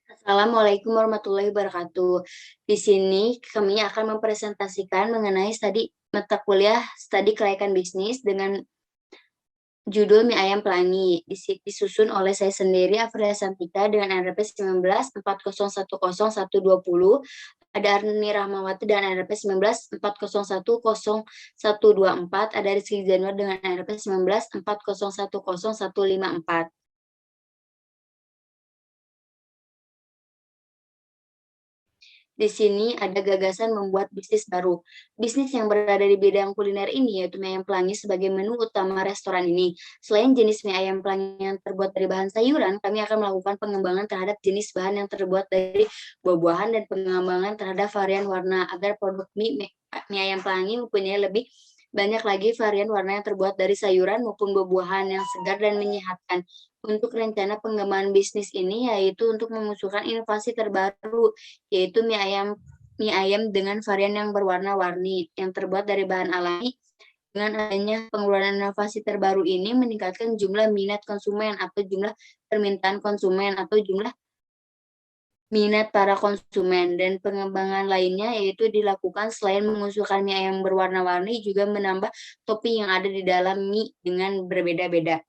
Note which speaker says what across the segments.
Speaker 1: Assalamualaikum warahmatullahi wabarakatuh. Di sini kami akan mempresentasikan mengenai mata kuliah studi kelayakan bisnis dengan judul Mie Ayam Pelangi. Disusun oleh saya sendiri, Afriya Santika, dengan NRP 1940101220. Ada Arni Rahmawati dengan NRP 1940100124. Ada Rizky Januar dengan NRP 1940101154. Di sini ada gagasan membuat bisnis baru. Bisnis yang berada di bidang kuliner ini yaitu mie ayam pelangi sebagai menu utama restoran ini. Selain jenis mie ayam pelangi yang terbuat dari bahan sayuran, kami akan melakukan pengembangan terhadap jenis bahan yang terbuat dari buah-buahan dan pengembangan terhadap varian warna agar produk mie ayam pelangi mempunyai lebih banyak lagi varian warna yang terbuat dari sayuran maupun buah-buahan yang segar dan menyehatkan. Untuk rencana pengembangan bisnis ini yaitu untuk memunculkan inovasi terbaru, yaitu mie ayam dengan varian yang berwarna-warni yang terbuat dari bahan alami. Dengan adanya pengeluaran inovasi terbaru ini meningkatkan jumlah minat konsumen atau jumlah permintaan konsumen atau jumlah minat para konsumen, dan pengembangan lainnya yaitu dilakukan selain mengusulkan mie ayam berwarna-warni juga menambah topping yang ada di dalam mie dengan berbeda-beda.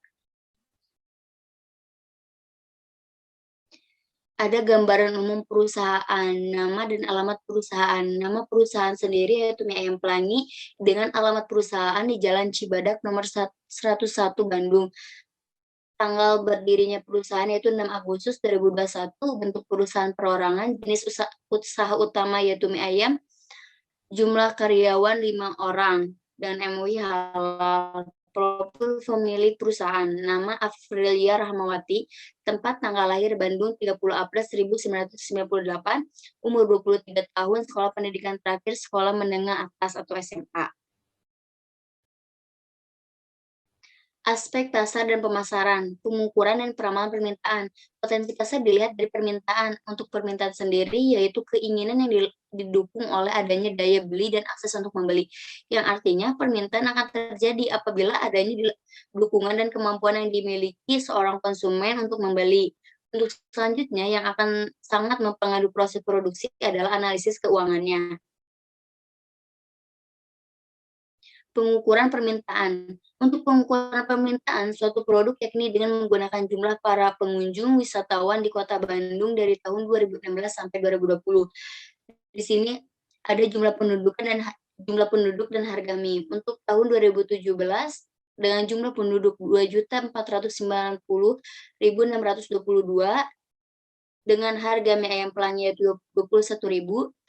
Speaker 1: Ada gambaran umum perusahaan, nama dan alamat perusahaan. Nama perusahaan sendiri yaitu Mie Ayam Pelangi dengan alamat perusahaan di Jalan Cibadak nomor 101 Bandung. Tanggal berdirinya perusahaan yaitu 6 Agustus 2021, bentuk perusahaan perorangan, jenis usaha utama yaitu mie ayam, jumlah karyawan 5 orang, dan MUI halal. Profil pemilik perusahaan, nama Afrilia Rahmawati, tempat tanggal lahir Bandung 30 April 1998, umur 23 tahun, sekolah pendidikan terakhir sekolah menengah atas atau SMA. Aspek pasar dan pemasaran, pengukuran dan peramalan permintaan. Potensi pasar dilihat dari permintaan. Untuk permintaan sendiri, yaitu keinginan yang didukung oleh adanya daya beli dan akses untuk membeli. Yang artinya permintaan akan terjadi apabila adanya dukungan dan kemampuan yang dimiliki seorang konsumen untuk membeli. Untuk selanjutnya, yang akan sangat mempengaruhi proses produksi adalah analisis keuangannya. Pengukuran permintaan. Untuk pengukuran permintaan suatu produk yakni dengan menggunakan jumlah para pengunjung wisatawan di Kota Bandung dari tahun 2016 sampai 2020. Di sini ada jumlah penduduk dan harga mie. Untuk tahun 2017 dengan jumlah penduduk 2.490.622 dengan harga mie ayam pelangi yaitu 21.000.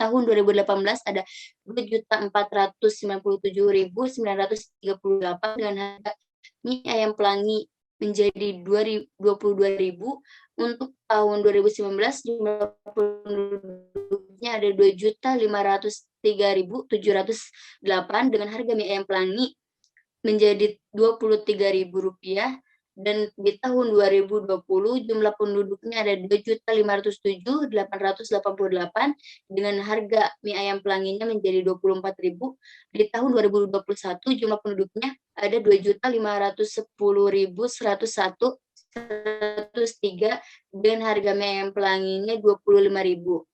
Speaker 1: Tahun 2018 ada 2.497.938 dengan harga mie ayam pelangi menjadi 22.000. Untuk tahun 2019 jumlah penduduknya ada 2.503.708 dengan harga mie ayam pelangi menjadi Rp23.000, dan di tahun 2020 jumlah penduduknya ada 2.507.888 dengan harga mie ayam pelanginya menjadi 24.000. Di tahun 2021 jumlah penduduknya ada 2.510.101 dengan harga mie ayam pelanginya 25.000.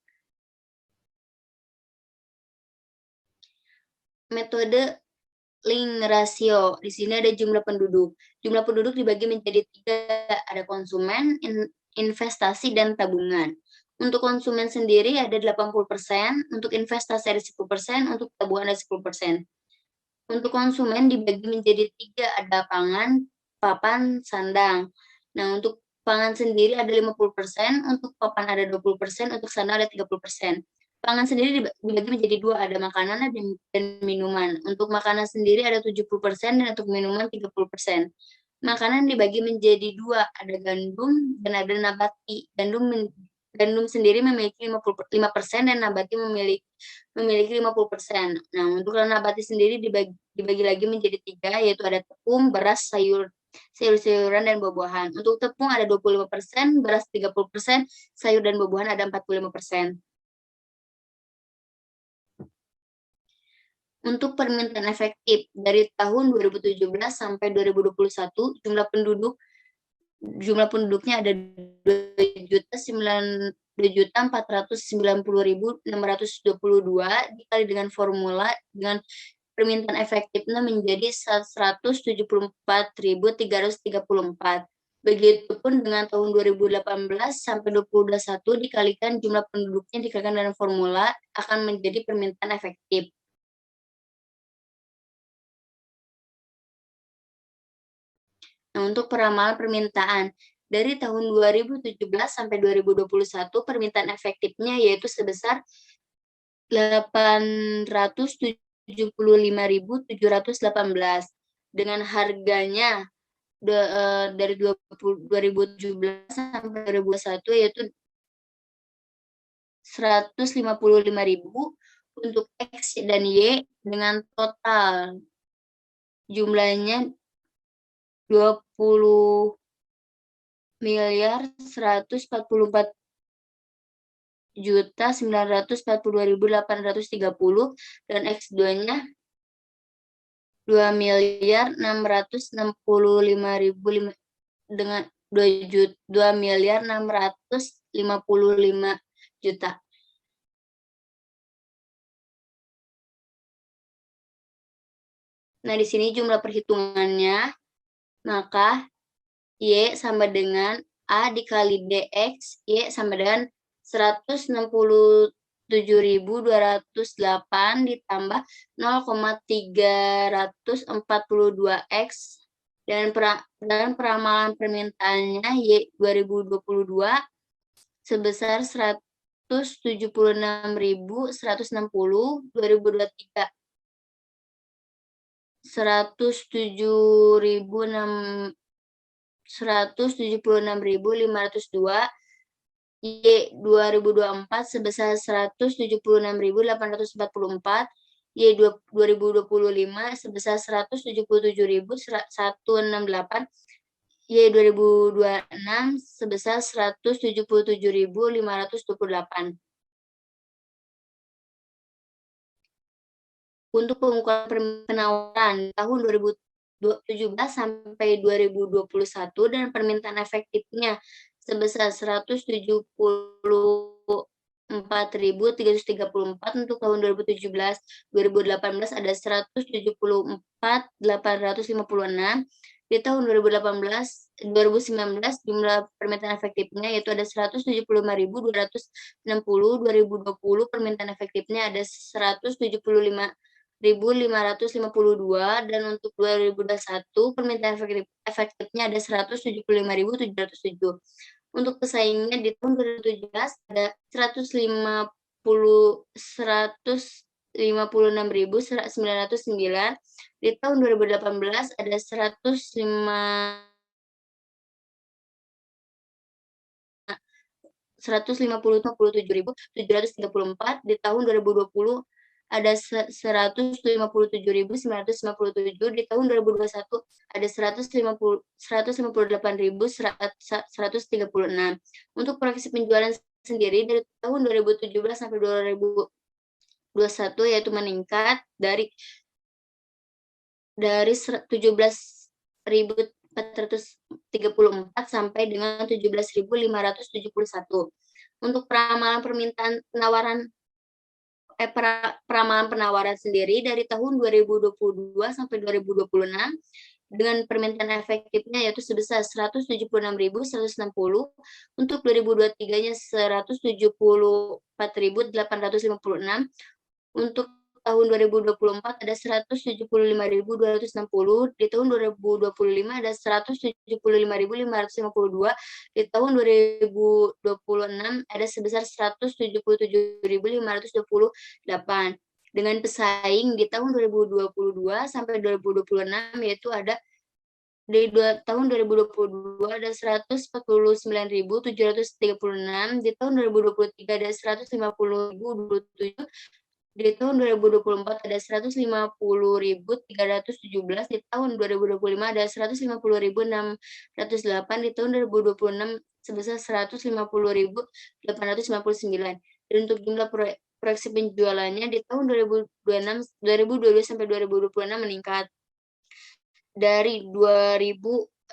Speaker 1: Metode link rasio. Di sini ada jumlah penduduk. Jumlah penduduk dibagi menjadi 3, ada konsumen, investasi, dan tabungan. Untuk konsumen sendiri ada 80%, untuk investasi ada 10%, untuk tabungan ada 10%. Untuk konsumen dibagi menjadi 3, ada pangan, papan, sandang. Nah, untuk pangan sendiri ada 50%, untuk papan ada 20%, untuk sandang ada 30%. Pangan sendiri dibagi menjadi 2, ada makanan dan minuman. Untuk makanan sendiri ada 70% dan untuk minuman 30%. Makanan dibagi menjadi 2, ada gandum dan ada nabati. Gandum sendiri memiliki 55% dan nabati memiliki 50%. Nah, untuk nabati sendiri dibagi lagi menjadi 3, yaitu ada tepung, beras, sayur-sayuran, dan buah-buahan. Untuk tepung ada 25%, beras 30%, sayur dan buah-buahan ada 45%. Untuk permintaan efektif dari tahun 2017 sampai 2021 jumlah penduduknya ada 2.490.622 dikali dengan formula dengan permintaan efektifnya menjadi 174.334. Begitupun dengan tahun 2018 sampai 2021 dikalikan jumlah penduduknya dikalikan dengan formula akan menjadi permintaan efektif. Nah, untuk peramalan permintaan, dari tahun 2017 sampai 2021 permintaan efektifnya yaitu sebesar 875.718 dengan harganya dari 2017 sampai 2021 yaitu 155.000 untuk X dan Y dengan total jumlahnya 20.144.942.830 dan X2-nya 2.665.000 dengan 2.655 juta. Nah, di sini jumlah perhitungannya, maka Y sama dengan A dikali DX, Y sama dengan 167.208 ditambah 0,342X dan peramalan permintaannya Y 2022 sebesar 176.160, 2023 176.502, Y 2024 sebesar 176.844, Y 2025 sebesar 177.168, Y 2026 sebesar 177.528. Untuk pengukuran penawaran tahun 2017 sampai 2021 dan permintaan efektifnya sebesar 174.334 untuk tahun 2017, 2018 ada 174.856. Di tahun 2019 jumlah permintaan efektifnya yaitu ada 175.260, 2020 permintaan efektifnya ada 175.552 dan untuk 2021 permintaan efektifnya ada 175.707. Untuk pesaingnya di tahun 2017 ada 156.909, di tahun 2018 ada 157.734, di tahun 2020 ada 157.957, di tahun 2021 ada 158.136. Untuk proyeksi penjualan sendiri dari tahun 2017 sampai 2021 yaitu meningkat dari 17.434 sampai dengan 17.571. Untuk peramalan penawaran sendiri dari tahun 2022 sampai 2026 dengan permintaan efektifnya yaitu sebesar 176.160, untuk 2023-nya 174.856, untuk tahun 2024 ada 175.260, di tahun 2025 ada 175.552, di tahun 2026 ada sebesar 177.528. Dengan pesaing di tahun 2022 sampai 2026 yaitu ada di tahun 2022 ada 149.736, di tahun 2023 ada 150.027, di tahun 2024 ada 150.317, di tahun 2025 ada 150.608, di tahun 2026 sebesar 150.859. Dan untuk jumlah proyeksi penjualannya di tahun 2022 sampai 2026 meningkat dari 26.424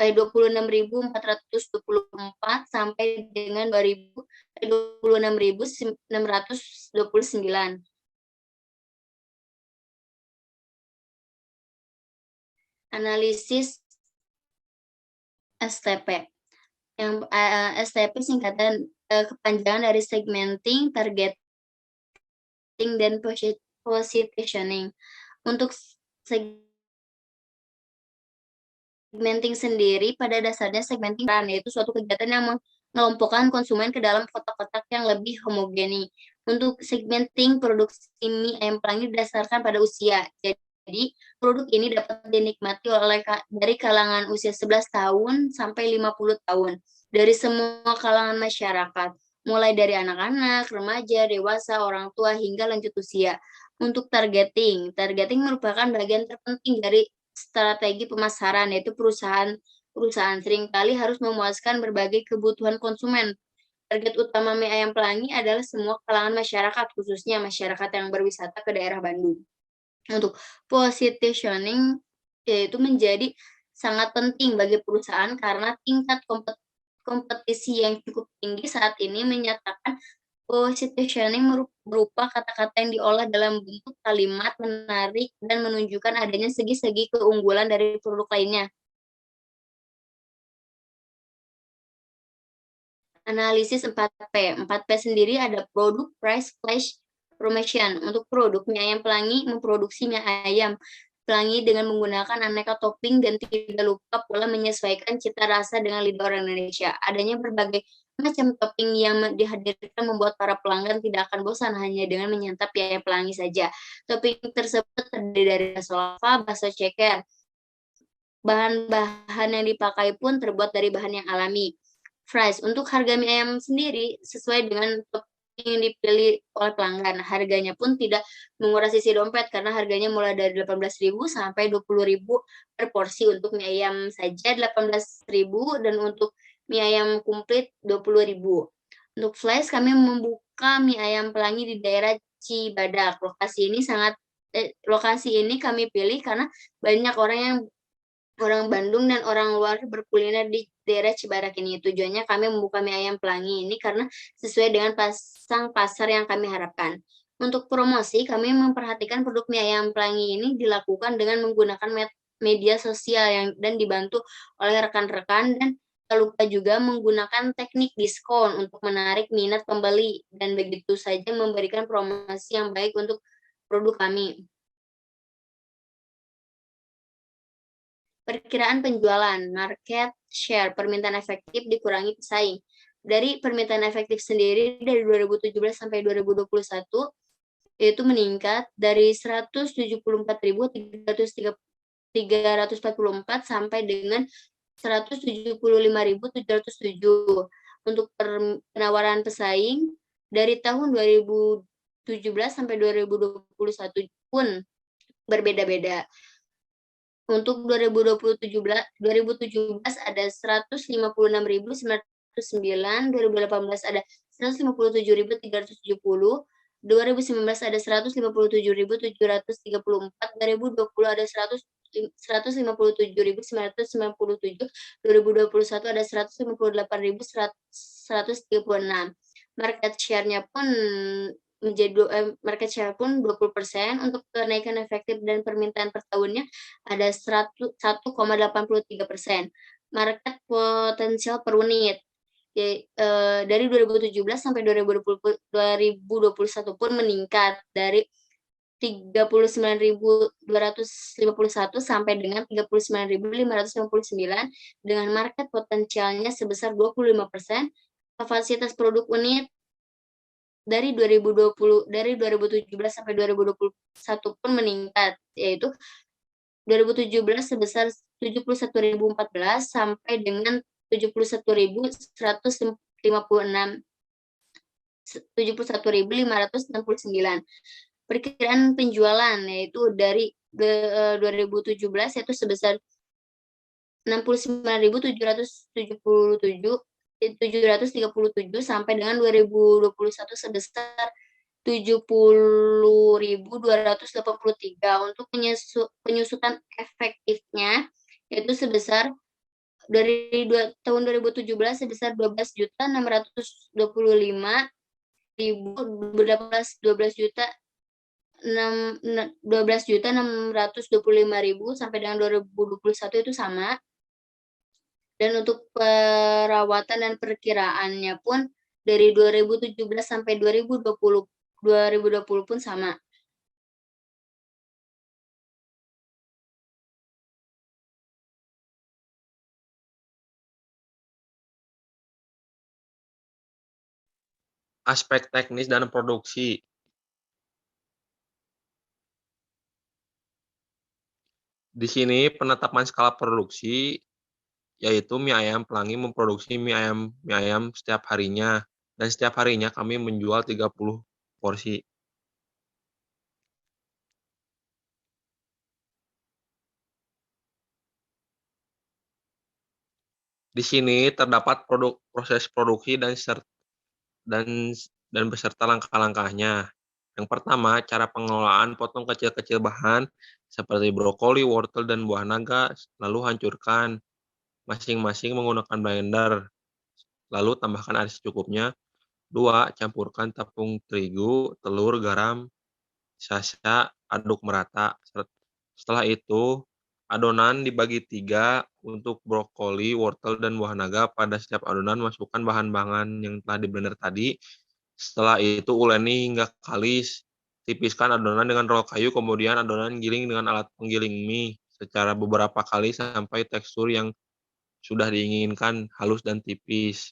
Speaker 1: sampai dengan 26.629. Analisis STP. Yang STP singkatan kepanjangan dari segmenting, targeting, dan positioning. Untuk segmenting sendiri pada dasarnya segmenting yaitu suatu kegiatan yang mengelompokkan konsumen ke dalam kotak-kotak yang lebih homogeni. Untuk segmenting produksi mie ayam pelangi didasarkan pada usia. Jadi produk ini dapat dinikmati oleh dari kalangan usia 11 tahun sampai 50 tahun dari semua kalangan masyarakat, mulai dari anak-anak, remaja, dewasa, orang tua hingga lanjut usia. Untuk targeting merupakan bagian terpenting dari strategi pemasaran, yaitu perusahaan seringkali harus memuaskan berbagai kebutuhan konsumen. Target utama mie ayam pelangi adalah semua kalangan masyarakat, khususnya masyarakat yang berwisata ke daerah Bandung. Untuk positioning, yaitu menjadi sangat penting bagi perusahaan karena tingkat kompetisi yang cukup tinggi saat ini menyatakan positioning berupa kata-kata yang diolah dalam bentuk kalimat menarik dan menunjukkan adanya segi-segi keunggulan dari produk lainnya. Analisis 4P. 4P sendiri ada produk, price, place, promotion. Untuk produk, mie ayam pelangi memproduksi mie ayam pelangi dengan menggunakan aneka topping dan tidak lupa pula menyesuaikan cita rasa dengan lidah orang Indonesia. Adanya berbagai macam topping yang dihadirkan membuat para pelanggan tidak akan bosan hanya dengan menyantap mie ayam pelangi saja. Topping tersebut terdiri dari bakso lava, bakso ceker. Bahan-bahan yang dipakai pun terbuat dari bahan yang alami. Fries, untuk harga mie ayam sendiri sesuai dengan topping yang dipilih oleh pelanggan. Harganya pun tidak menguras sisi dompet karena harganya mulai dari 18.000 sampai 20.000 per porsi. Untuk mie ayam saja 18.000 dan untuk mie ayam komplit 20.000. Untuk flash kami membuka mie ayam pelangi di daerah Cibadak. Lokasi ini kami pilih karena banyak orang Bandung dan orang luar berkuliner di daerah Cibadak ini. Tujuannya kami membuka mie ayam pelangi ini karena sesuai dengan pasang pasar yang kami harapkan. Untuk promosi, kami memperhatikan produk mie ayam pelangi ini dilakukan dengan menggunakan media sosial dan dibantu oleh rekan-rekan dan tak lupa juga menggunakan teknik diskon untuk menarik minat pembeli dan begitu saja memberikan promosi yang baik untuk produk kami. Perkiraan penjualan, market share, permintaan efektif dikurangi pesaing. Dari permintaan efektif sendiri dari 2017 sampai 2021 yaitu meningkat dari 174.344 sampai dengan 175.707. Untuk penawaran pesaing dari tahun 2017 sampai 2021 pun berbeda-beda. Untuk 2017 ada 156.909, 2018 ada 157.370, 2019 ada 157.734, 2020 ada 157.997, 2021 ada 158.136. Market share-nya pun market share pun 20%. Untuk kenaikan efektif dan permintaan per tahunnya ada 1,83%. Market potensial per unit dari 2017 sampai 2021 pun meningkat dari 39.251 sampai dengan 39.559 dengan market potensialnya sebesar 25%. Kapasitas produk unit dari 2017 sampai 2021 pun meningkat, yaitu 2017 sebesar 71.014 sampai dengan 71.156, 71.569. Perkiraan penjualan yaitu dari 2017 yaitu sebesar 69.737 sampai dengan 2021 sebesar 70.283. Untuk penyusutan efektifnya yaitu sebesar dari tahun 2017 sebesar 12.625.000 sampai dengan 2021 itu sama. Dan untuk perawatan dan perkiraannya pun dari 2017 sampai 2020 pun sama.
Speaker 2: Aspek teknis dan produksi. Di sini penetapan skala produksi yaitu mie ayam Pelangi memproduksi mie ayam setiap harinya, dan setiap harinya kami menjual 30 porsi. Di sini terdapat proses produksi dan dan beserta langkah-langkahnya. Yang pertama, cara pengelolaan potong kecil-kecil bahan seperti brokoli, wortel, dan buah naga, lalu hancurkan masing-masing menggunakan blender. Lalu tambahkan air secukupnya. 2. Campurkan tepung terigu, telur, garam, sasa, aduk merata. Setelah itu, adonan dibagi 3 untuk brokoli, wortel, dan buah naga. Pada setiap adonan, masukkan bahan-bahan yang telah di-blender tadi. Setelah itu, uleni hingga kalis. Tipiskan adonan dengan roll kayu, kemudian adonan giling dengan alat penggiling mie secara beberapa kali sampai tekstur yang sudah diinginkan halus dan tipis.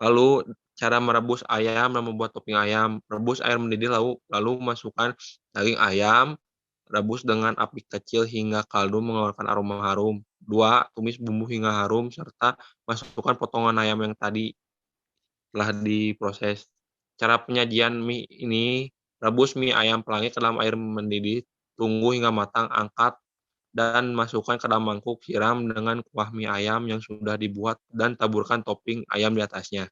Speaker 2: Lalu cara merebus ayam dan membuat topping ayam. Rebus air mendidih lalu masukkan daging ayam, rebus dengan api kecil hingga kaldu mengeluarkan aroma harum. 2. Tumis bumbu hingga harum serta masukkan potongan ayam yang tadi telah diproses. Cara penyajian mie ini, rebus mie ayam Pelangi ke dalam air mendidih, tunggu hingga matang, angkat dan masukkan ke dalam mangkuk, siram dengan kuah mie ayam yang sudah dibuat dan taburkan topping ayam di atasnya.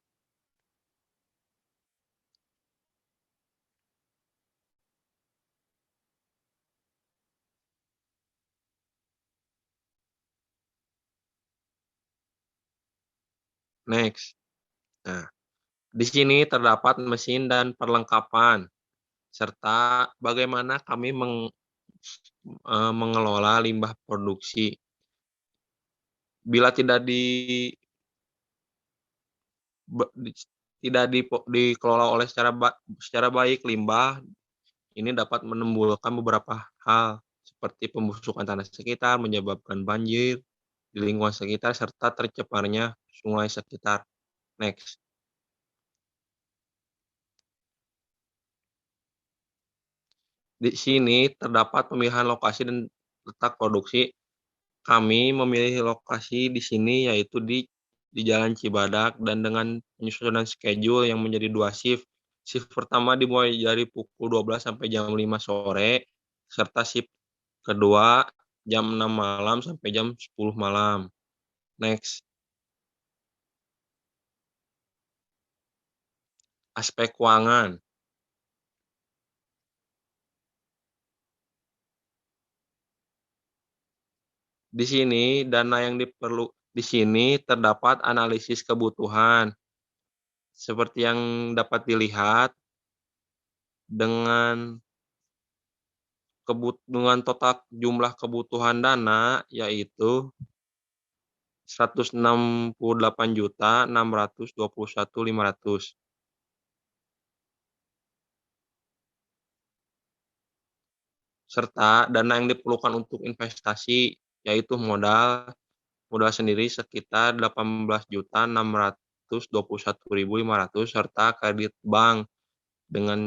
Speaker 2: Next. Nah, di sini terdapat mesin dan perlengkapan, serta bagaimana kami mengelola limbah produksi. Bila be di tidak dikelola oleh secara baik, limbah ini dapat menimbulkan beberapa hal, seperti pembusukan tanah sekitar, menyebabkan banjir di lingkungan sekitar, serta tercemarnya sungai sekitar. Next. Di sini terdapat pemilihan lokasi dan letak produksi. Kami memilih lokasi di sini yaitu di Jalan Cibadak dan dengan penyusunan schedule yang menjadi 2 shift. Shift pertama dimulai dari pukul 12 sampai jam 5 sore, serta shift kedua jam 6 malam sampai jam 10 malam. Next. Aspek keuangan. Di sini terdapat analisis kebutuhan. Seperti yang dapat dilihat dengan total jumlah kebutuhan dana yaitu Rp168.621.500. Serta dana yang diperlukan untuk investasi yaitu modal sendiri sekitar Rp18.621.500 serta kredit bank dengan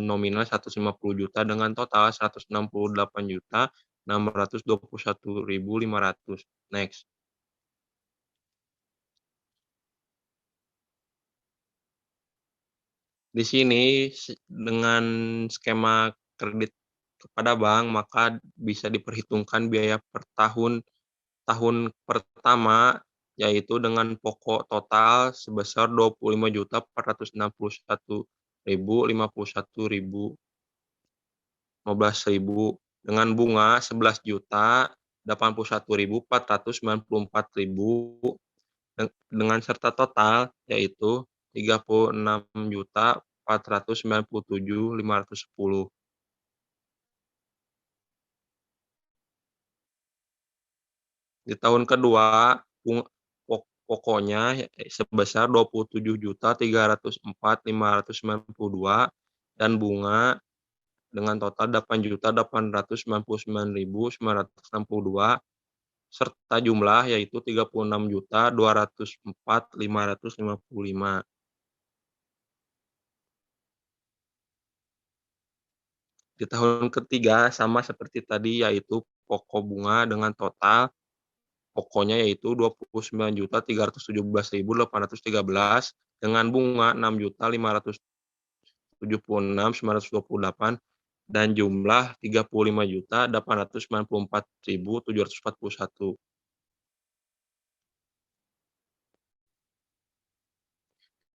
Speaker 2: nominal Rp150.000.000 dengan total Rp168.621.500. Next. Di sini dengan skema kredit kepada bank, maka bisa diperhitungkan biaya per tahun pertama, yaitu dengan pokok total sebesar Rp25.461.051.015 dengan bunga Rp11 juta 81.494.000 dengan serta total yaitu 36.497.510. Di tahun kedua, pokoknya sebesar 27.304.592 dan bunga dengan total 8.899.962 serta jumlah yaitu 36.204.555. Di tahun ketiga sama seperti tadi yaitu pokok bunga dengan total pokoknya yaitu 29.317.813 dengan bunga 6.576.928 dan jumlah 35.894.741.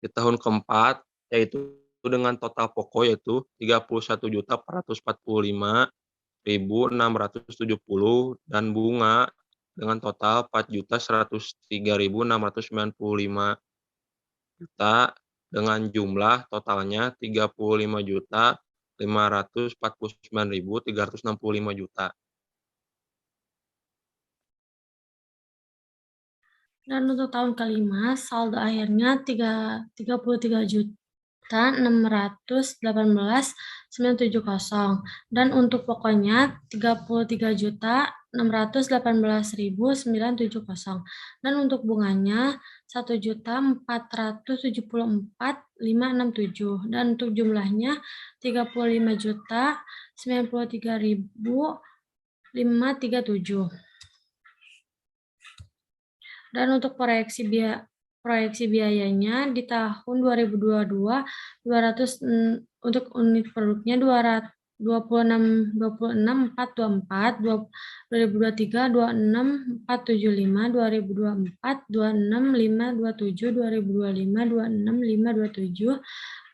Speaker 2: Di tahun keempat yaitu dengan total pokok yaitu 31.445.670 dan bunga dengan total 4.103.695 dengan jumlah totalnya 35.549.365.
Speaker 3: Dan untuk tahun kelima, saldo akhirnya 33.618.970 dan untuk pokoknya 33.618.970 dan untuk bunganya 1.474.567 dan untuk jumlahnya 35.093.537. Dan untuk proyeksi biayanya di tahun 2022 untuk unit produknya 26.424, 2023 26.475, 2024 26.527, 2025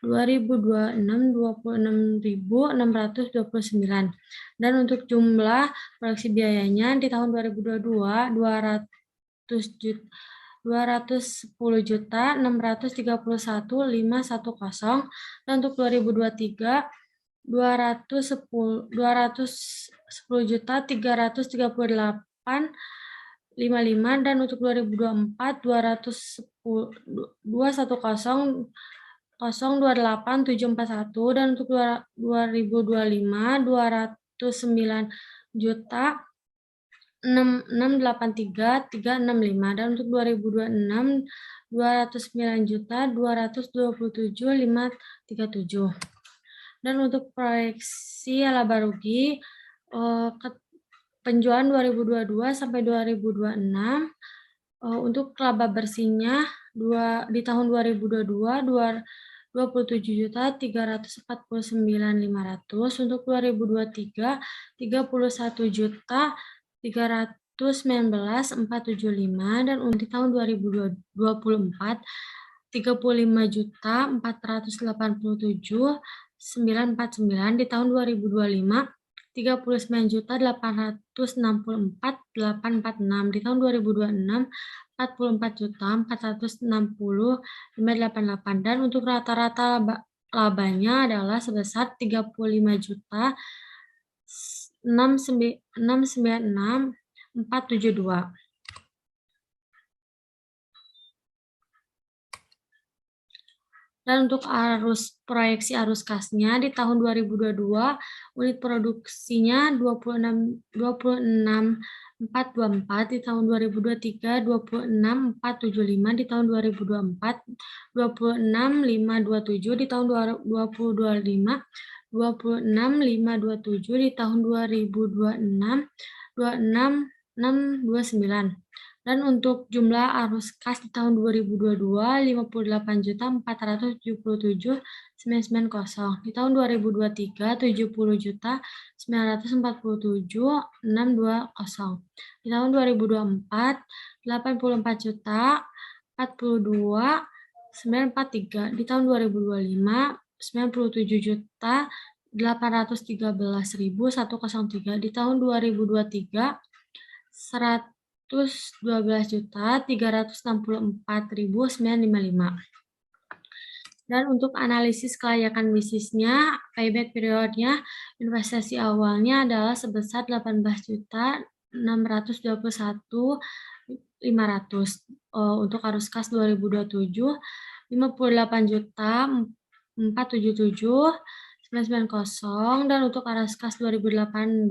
Speaker 3: 26.527, 2026 26.629. Dan untuk jumlah proyeksi biayanya di tahun 2022 210.631.510 dan untuk 2023 210.338.55 dan untuk 2024 210.741 dan untuk 2025 209.683.365 dan untuk 2026 209.227.537. Dan untuk proyeksi laba rugi penjualan 2022 sampai 2026 untuk laba bersihnya di tahun 2022 27.349.500 untuk 2023 31.319.475 dan untuk tahun 2024 35.487.949 di tahun 2025 39.864.846 di tahun 2026 44.460.588 dan untuk rata-rata labanya adalah sebesar 35.696.472. Dan untuk proyeksi arus kasnya di tahun 2022 unit produksinya 26.424 di tahun 2023 26.475 di tahun 2024 26.527 di tahun 2025 26.527 di tahun 2026 26.629. Dan untuk jumlah arus kas di tahun 2022 58.477.990. Di tahun 2023 70.947.620. Di tahun 2024 84.042.943. Di tahun 2025 97.813.103. Di tahun 2023 112.364.955. Dan untuk analisis kelayakan bisnisnya, payback periodnya, investasi awalnya adalah sebesar 18.621.500. Untuk arus kas 2027, 58.477.990, dan untuk arus kas 2018,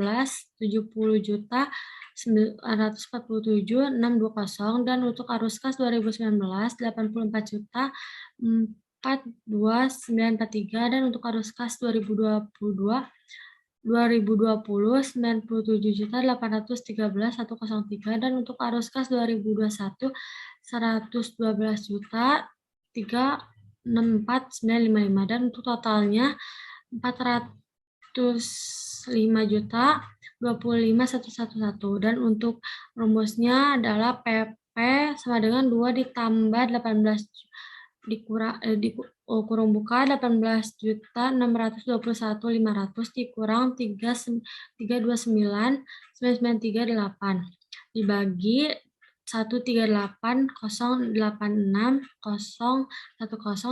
Speaker 3: 70.947.620, dan untuk arus kas 2019, 84.943, dan untuk arus kas 2020 97.813.103, dan untuk arus kas 2021 112.364.955, dan untuk totalnya 405.025.111, dan untuk rumusnya adalah PP sama dengan 2 ditambah 18 kurung buka 18.621.500 dikurang 329.993.8 dibagi 138.086.010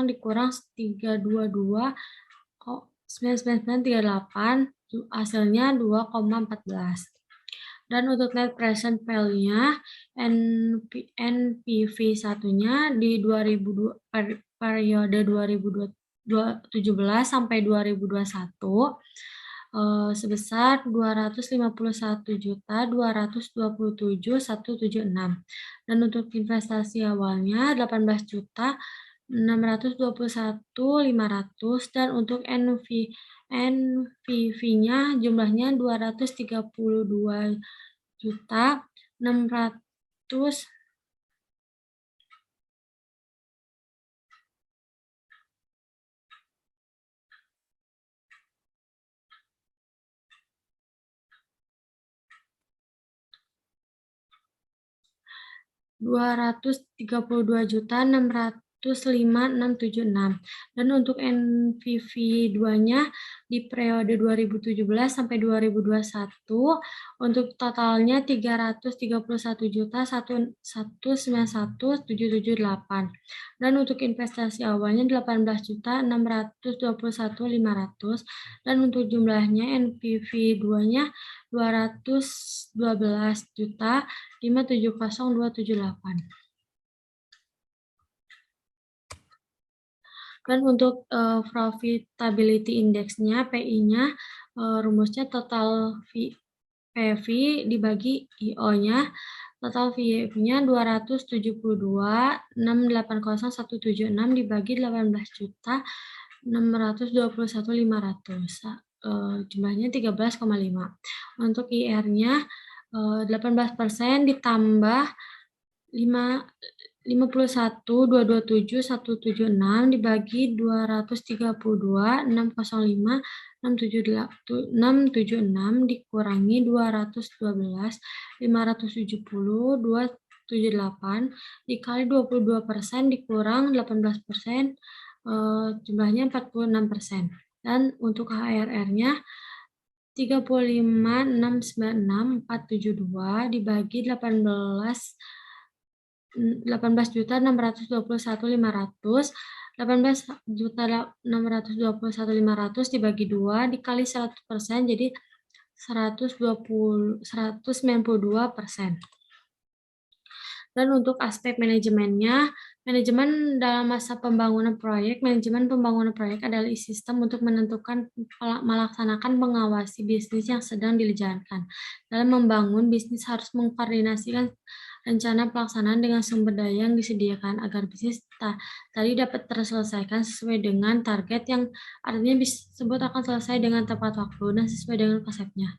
Speaker 3: dikurang 322.99938, hasilnya 2,14. Dan untuk net present value-nya, NPV satunya di periode 2017 sampai 2021 sebesar 251.227.176. Dan untuk investasi awalnya 18.621.500, dan untuk NPV-nya jumlahnya 232.600 232.605.676. Dan untuk NPV 2-nya di periode 2017 sampai 2021 untuk totalnya 331.191.778. Dan untuk investasi awalnya 18.621.500, dan untuk jumlahnya NPV 2-nya 212.570.278. Dan untuk profitability index-nya, PI-nya, rumusnya total PV dibagi IO-nya, total PV-nya 272.680.176 dibagi 18.621.500, jumlahnya 13,5. Untuk IR-nya 18% ditambah 51.227.176 dibagi 232.605.676 dikurangi 212.570.278 dikali 22% dikurang 18%, jumlahnya 46%. Dan untuk HRR-nya 35.696.472 dibagi 18.621.500, 18.621.500 dibagi 2 dikali 100% jadi 192%. Dan untuk aspek manajemennya, manajemen dalam masa pembangunan proyek, manajemen pembangunan proyek adalah sistem untuk menentukan, melaksanakan, mengawasi bisnis yang sedang dijalankan. Dalam membangun bisnis harus mengkoordinasikan rencana pelaksanaan dengan sumber daya yang disediakan agar bisnis tadi dapat terselesaikan sesuai dengan target, yang artinya bisnis tersebut akan selesai dengan tepat waktu dan sesuai dengan konsepnya.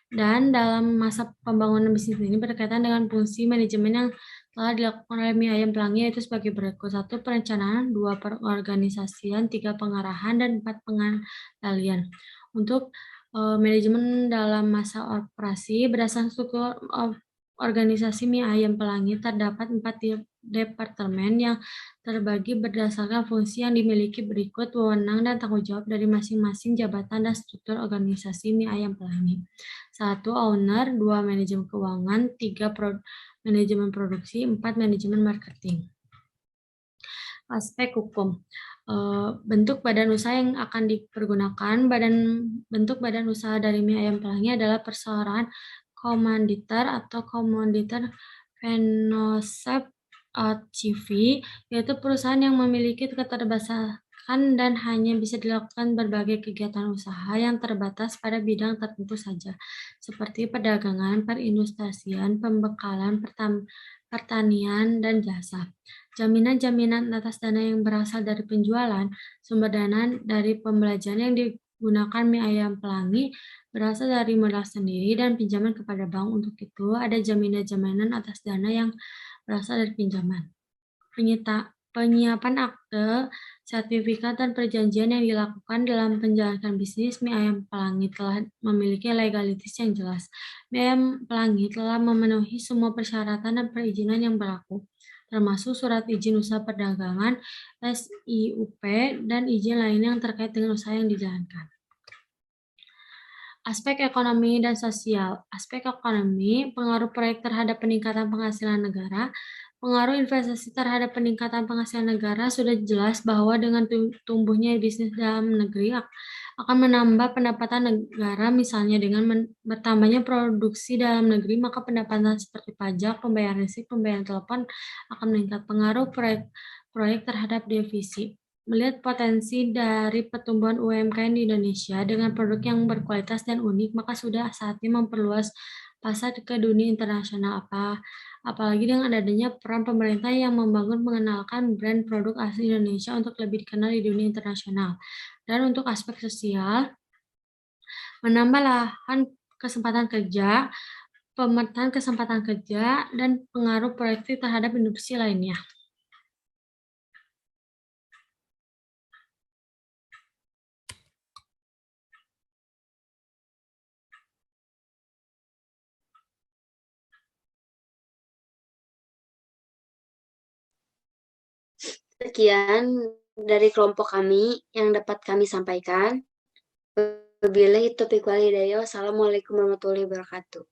Speaker 3: Dan dalam masa pembangunan bisnis ini berkaitan dengan fungsi manajemen yang telah dilakukan oleh Mie Ayam Pelangi, yaitu sebagai berikut: 1. Perencanaan, 2. Pengorganisasian, 3. Pengarahan, dan 4. Pengendalian. Untuk manajemen dalam masa operasi berdasarkan struktur organisasi mie ayam pelangi terdapat 4 departemen yang terbagi berdasarkan fungsi yang dimiliki berikut wewenang dan tanggung jawab dari masing-masing jabatan dan struktur organisasi mie ayam pelangi. 1. Owner, 2. Manajemen keuangan, 3. Manajemen produksi, 4. Manajemen marketing. Aspek hukum. Bentuk badan usaha yang akan dipergunakan. Bentuk badan usaha dari mie ayam pelangi adalah perseorangan komanditer atau komanditer Venosep CV, yaitu perusahaan yang memiliki keterbatasan dan hanya bisa dilakukan berbagai kegiatan usaha yang terbatas pada bidang tertentu saja, seperti perdagangan, perindustrian, pembekalan, pertanian, dan jasa. Jaminan-jaminan atas dana yang berasal dari penjualan, sumber dana dari pembelajaran yang digunakan mie ayam pelangi berasal dari modal sendiri dan pinjaman kepada bank. Untuk itu, ada jaminan-jaminan atas dana yang berasal dari pinjaman. Penyiapan akte, sertifikat, dan perjanjian yang dilakukan dalam menjalankan bisnis mie ayam pelangi telah memiliki legalitas yang jelas. Mie ayam pelangi telah memenuhi semua persyaratan dan perizinan yang berlaku, termasuk surat izin usaha perdagangan, SIUP, dan izin lainnya yang terkait dengan usaha yang dijalankan. Aspek ekonomi dan sosial. Aspek ekonomi, pengaruh proyek terhadap peningkatan penghasilan negara. Pengaruh investasi terhadap peningkatan penghasilan negara sudah jelas bahwa dengan tumbuhnya bisnis dalam negeri akan menambah pendapatan negara, misalnya dengan bertambahnya produksi dalam negeri, maka pendapatan seperti pajak, pembayaran listrik, pembayaran telepon akan meningkat. Pengaruh proyek terhadap defisit. Melihat potensi dari pertumbuhan UMKM di Indonesia dengan produk yang berkualitas dan unik, maka sudah saatnya memperluas pasar ke dunia internasional. Apalagi dengan adanya peran pemerintah yang membangun mengenalkan brand produk asli Indonesia untuk lebih dikenal di dunia internasional. Dan untuk aspek sosial, menambah lahan kesempatan kerja, pemetaan kesempatan kerja, dan pengaruh proyek terhadap industri lainnya.
Speaker 1: Sekian dari kelompok kami yang dapat kami sampaikan. Wabillahi taufiq wal hidayah. Wassalamualaikum warahmatullahi wabarakatuh.